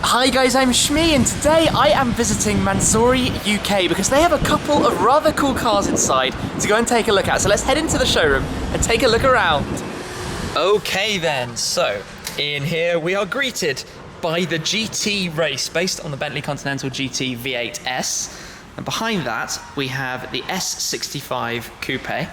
Hi guys, I'm Shmi and today I am visiting Mansory UK because they have a couple of rather cool cars inside to go and take a look at. So let's head into the showroom and take a look around. Okay then, so in here we are greeted by the GT Race based on the Bentley Continental GT V8S. And behind that we have the S65 Coupe,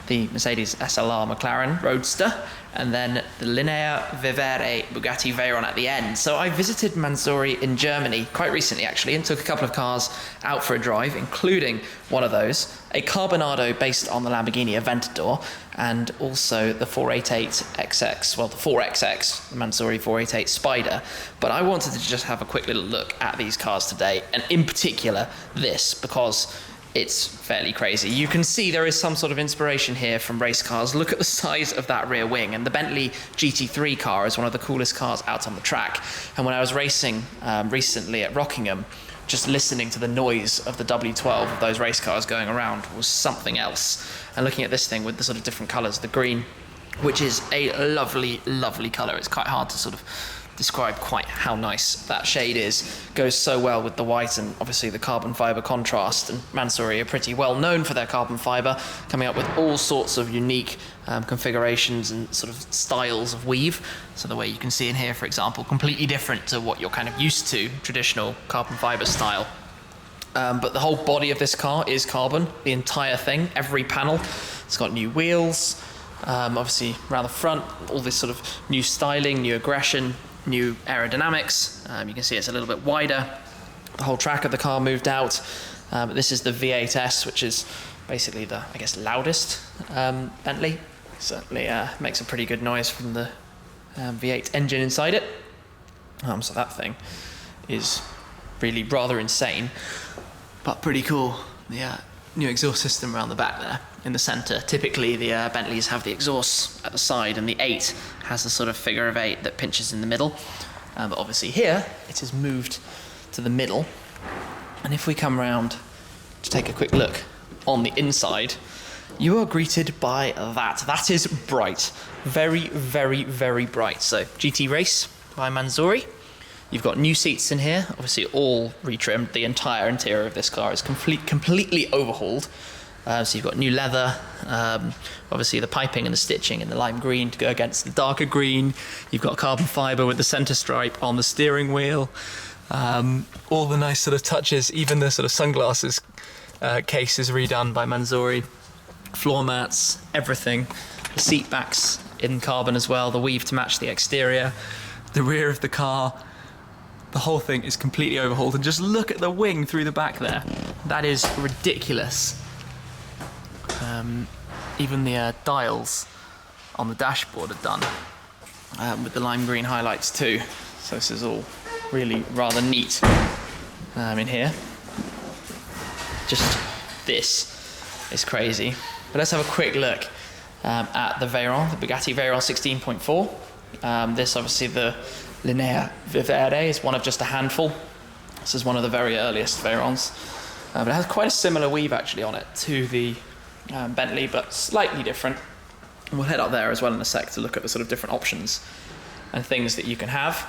the Mercedes SLR McLaren Roadster, and then the LINEA Vivere Bugatti Veyron at the end. So I visited Mansory in Germany quite recently actually and took a couple of cars out for a drive, including one of those, a Carbonado based on the Lamborghini Aventador, and also the 488XX, well the 4XX, the Mansory 488 Spider. But I wanted to just have a quick little look at these cars today, and in particular this, because it's fairly crazy. You can see there is some sort of inspiration here from race cars. Look at the size of that rear wing, and the Bentley GT3 car is one of the coolest cars out on the track. And when I was racing recently at Rockingham, just listening to the noise of the W12 of those race cars going around was something else. And looking at this thing with the sort of different colours, the green, which is a lovely, lovely colour. It's quite hard to sort of describe quite how nice that shade is. Goes so well with the white and obviously the carbon fibre contrast, and Mansory are pretty well known for their carbon fibre, coming up with all sorts of unique configurations and sort of styles of weave. So the way you can see in here, for example, completely different to what you're kind of used to, traditional carbon fibre style. But the whole body of this car is carbon, the entire thing, every panel. It's got new wheels, obviously around the front, all this sort of new styling, new aggression, new aerodynamics. You can see it's a little bit wider. The whole track of the car moved out. This is the V8S, which is basically the, I guess, loudest Bentley. Certainly makes a pretty good noise from the V8 engine inside it. So that thing is really rather insane, but pretty cool. The new exhaust system around the back there in the center. Typically the Bentleys have the exhaust at the side, and the 8 has the sort of figure of 8 that pinches in the middle. But obviously here it is moved to the middle. And if we come around to take a quick look on the inside, you are greeted by that. That is bright. Very, very, very bright. So GT Race by Mansory. You've got new seats in here, obviously all retrimmed. The entire interior of this car is completely overhauled. So you've got new leather, obviously the piping and the stitching in the lime green to go against the darker green. You've got carbon fibre with the centre stripe on the steering wheel. All the nice sort of touches, even the sort of sunglasses case is redone by Mansory. Floor mats, everything. The seat backs in carbon as well, the weave to match the exterior. The rear of the car, the whole thing is completely overhauled. And just look at the wing through the back there. That is ridiculous. Even the dials on the dashboard are done with the lime green highlights too. So this is all really rather neat in here. Just this is crazy. But let's have a quick look at the Veyron, the Bugatti Veyron 16.4. This obviously the LINEA Vivere is one of just a handful. This is one of the very earliest Veyrons. But it has quite a similar weave actually on it to the Bentley, but slightly different. And we'll head up there as well in a sec to look at the sort of different options and things that you can have.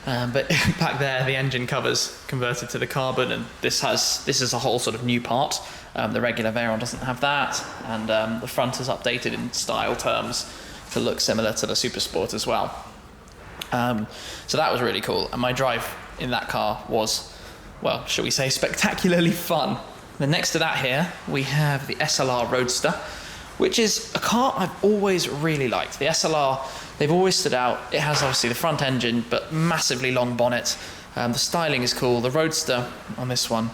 But back there, the engine covers converted to the carbon, and this is a whole sort of new part. The regular Veyron doesn't have that, and the front is updated in style terms to look similar to the Super Sport as well. So that was really cool, and my drive in that car was, well, shall we say, spectacularly fun. Then next to that here, we have the SLR Roadster, which is a car I've always really liked. The SLR, they've always stood out. It has obviously the front engine, but massively long bonnet. The styling is cool. The Roadster on this one,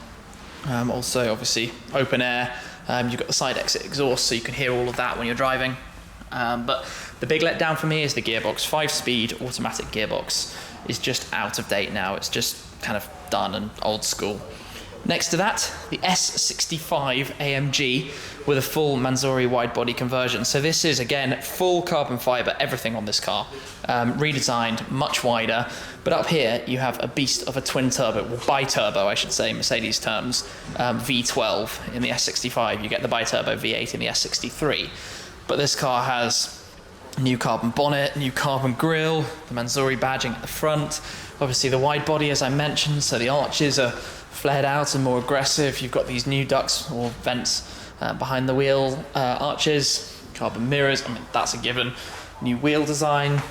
also obviously open air. You've got the side exit exhaust, so you can hear all of that when you're driving. But the big letdown for me is the gearbox. 5-speed automatic gearbox is just out of date now. It's just kind of done and old school. Next to that, the S65 AMG with a full Mansory wide body conversion. So this is, again, full carbon fibre, everything on this car. Redesigned, much wider. But up here, you have a beast of a twin turbo, well, bi-turbo, I should say, Mercedes terms, V12 in the S65. You get the bi-turbo V8 in the S63. But this car has New carbon bonnet, new carbon grille, the Mansory badging at the front. Obviously the wide body, as I mentioned, so the arches are flared out and more aggressive. You've got these new ducts or vents behind the wheel arches, carbon mirrors, I mean, that's a given. New wheel design.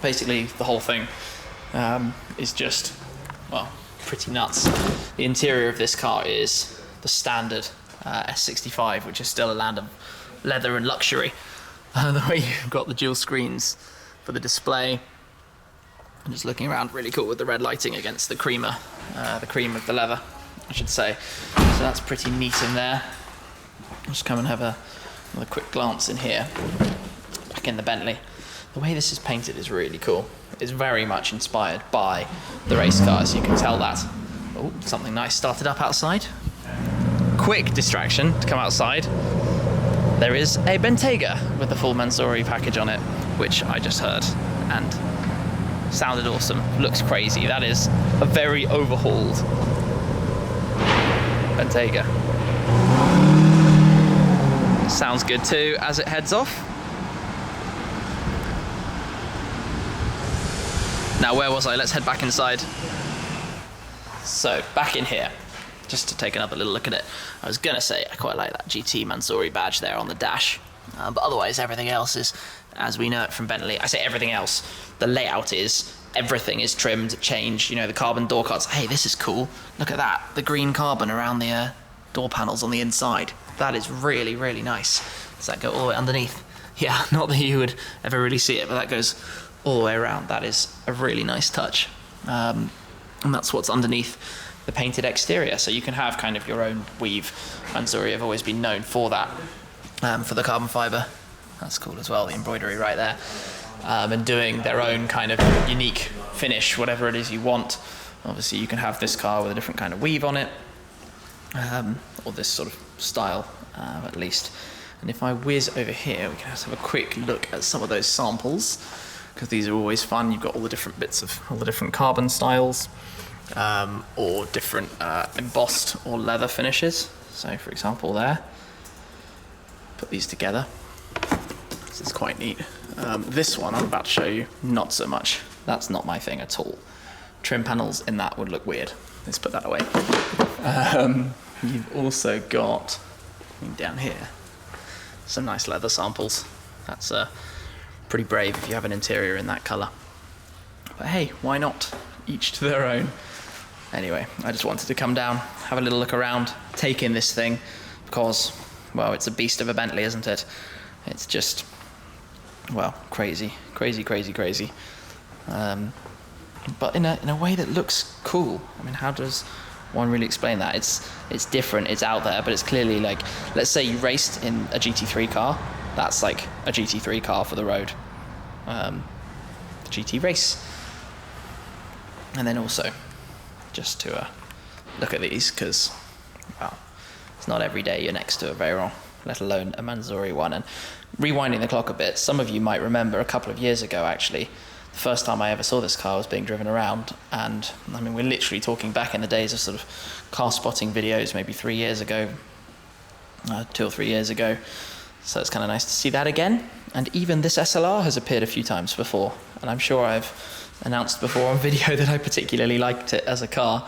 Basically, the whole thing is just, well, pretty nuts. The interior of this car is the standard S65, which is still a land of leather and luxury. The way you've got the dual screens for the display, and just looking around, really cool with the red lighting against the cream of the leather, I should say. So that's pretty neat in there. I'll just come and have another quick glance in here. Back in the Bentley. The way this is painted is really cool. It's very much inspired by the race cars. You can tell that. Oh, something nice started up outside. Quick distraction to come outside. There is a Bentayga with the full Mansory package on it, which I just heard and sounded awesome. Looks crazy. That is a very overhauled Bentayga. Sounds good too as it heads off. Now, where was I? Let's head back inside. So, back in here, just to take another little look at it. I was gonna say, I quite like that GT Mansory badge there on the dash, but otherwise everything else is, as we know it from Bentley. I say everything else, the layout is, everything is trimmed, changed, you know, the carbon door cards. Hey, this is cool. Look at that, the green carbon around the door panels on the inside. That is really, really nice. Does that go all the way underneath? Yeah, not that you would ever really see it, but that goes all the way around. That is a really nice touch. And that's what's underneath the painted exterior. So you can have kind of your own weave. Mansory have always been known for that, for the carbon fiber. That's cool as well, the embroidery right there. And doing their own kind of unique finish, whatever it is you want. Obviously you can have this car with a different kind of weave on it, or this sort of style at least. And if I whiz over here, we can just have a quick look at some of those samples, because these are always fun. You've got all the different bits of all the different carbon styles, or different embossed or leather finishes. So for example there, put these together. This is quite neat. This one I'm about to show you, not so much. That's not my thing at all. Trim panels in that would look weird. Let's put that away. You've also got, down here, some nice leather samples. That's pretty brave if you have an interior in that colour. But hey, why not? Each to their own. Anyway, I just wanted to come down, have a little look around, take in this thing, because, well, it's a beast of a Bentley, isn't it? It's just, well, crazy, crazy, crazy, crazy. But in a way that looks cool. I mean, how does one really explain that? It's different, it's out there, but it's clearly like, let's say you raced in a GT3 car, that's like a GT3 car for the road. GT Race. And then also, just to look at these, because, well, it's not every day you're next to a Veyron, let alone a Mansory one. And rewinding the clock a bit, some of you might remember a couple of years ago, actually, the first time I ever saw this car was being driven around, and I mean, we're literally talking back in the days of sort of car spotting videos, maybe 3 years ago, 2 or 3 years ago. So it's kind of nice to see that again. And even this SLR has appeared a few times before, and I'm sure I've announced before on video that I particularly liked it as a car.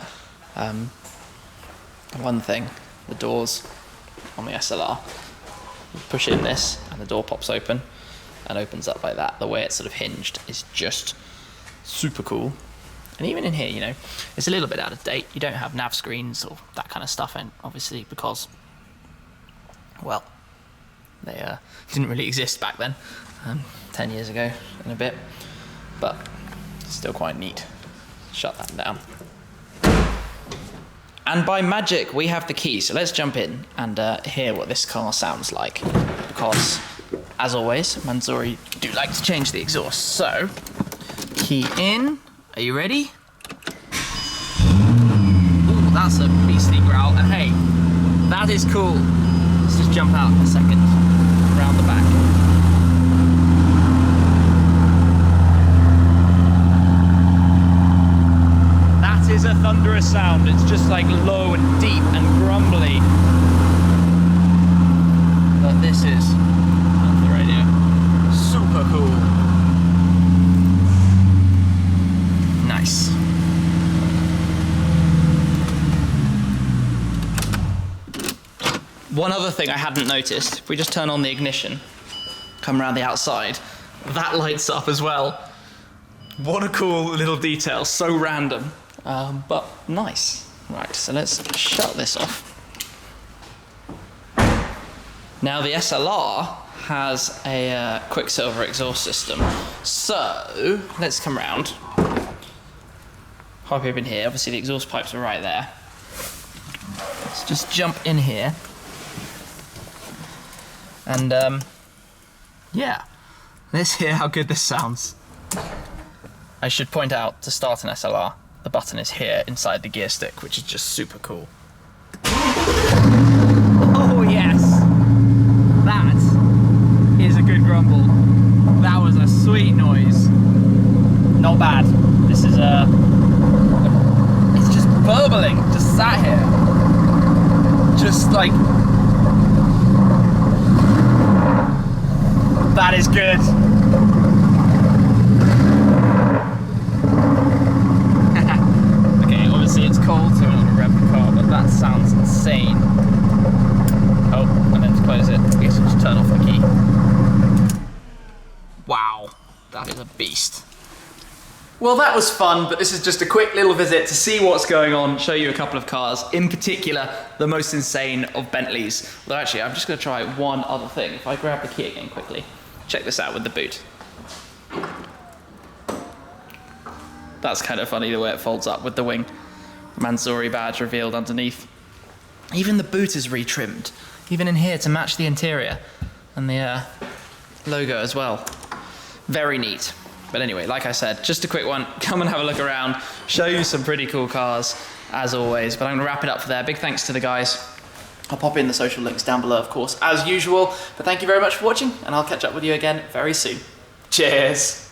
One thing, the doors on the SLR, you push in this and the door pops open and opens up like that. The way it's sort of hinged is just super cool. And even in here, you know, it's a little bit out of date. You don't have nav screens or that kind of stuff, and obviously because, well, they didn't really exist back then, 10 years ago and a bit, but still quite neat. Shut that down. And by magic, we have the key. So let's jump in and hear what this car sounds like, because, as always, Mansory do like to change the exhaust. So, key in. Are you ready? Ooh, that's a beastly growl. And hey, that is cool. Let's just jump out a second, around the back. That is a thunderous sound. It's just like low and deep and grumbly. But this is, on the radio, super super cool. Nice. One other thing I hadn't noticed, if we just turn on the ignition, come around the outside, that lights up as well. What a cool little detail, so random, but nice. Right, so let's shut this off. Now the SLR has a Quicksilver exhaust system, so let's come round. Hop up in here, obviously the exhaust pipes are right there. Let's just jump in here. And yeah, let's hear how good this sounds. I should point out, to start an SLR, the button is here inside the gear stick, which is just super cool. Oh yes! That is a good grumble. That was a sweet noise. Not bad. This is it's just burbling, just sat here. Just like, that is good. Okay, obviously it's cold, so we're not gonna rev the car, but that sounds insane. Oh, and then to close it, I guess we'll just turn off the key. Wow, that is a beast. Well, that was fun, but this is just a quick little visit to see what's going on, show you a couple of cars, in particular, the most insane of Bentleys. Although actually, I'm just gonna try one other thing. If I grab the key again quickly, check this out with the boot. That's kind of funny the way it folds up with the wing. Mansory badge revealed underneath. Even the boot is retrimmed, even in here to match the interior, and the logo as well. Very neat. But anyway, like I said, just a quick one. Come and have a look around, show you some pretty cool cars, as always. But I'm gonna wrap it up for there. Big thanks to the guys. I'll pop in the social links down below, of course, as usual. But thank you very much for watching, and I'll catch up with you again very soon. Cheers.